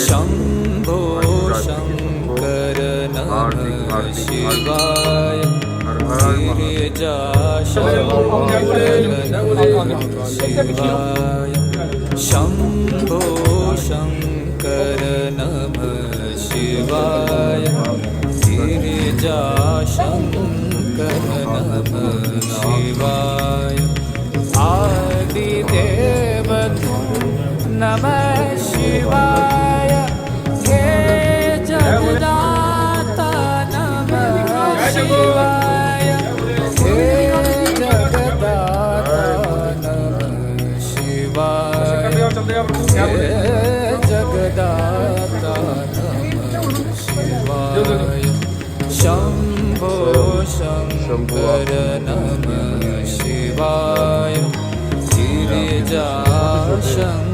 शंभो शंकर नमः शिवाय गिरिजा शंकर नमः शिवाय शंभो शंकर नमः शिवाय गिरिजा शंकर नमः शिवाय आदिदेव नमः शिवाय हे जगदाता नमः शिवाय हे जगदाता नमः शिवाय हे जगदाता नमः शिवाय शंभो शंकर नमः शिवाय गिरिजा शंकर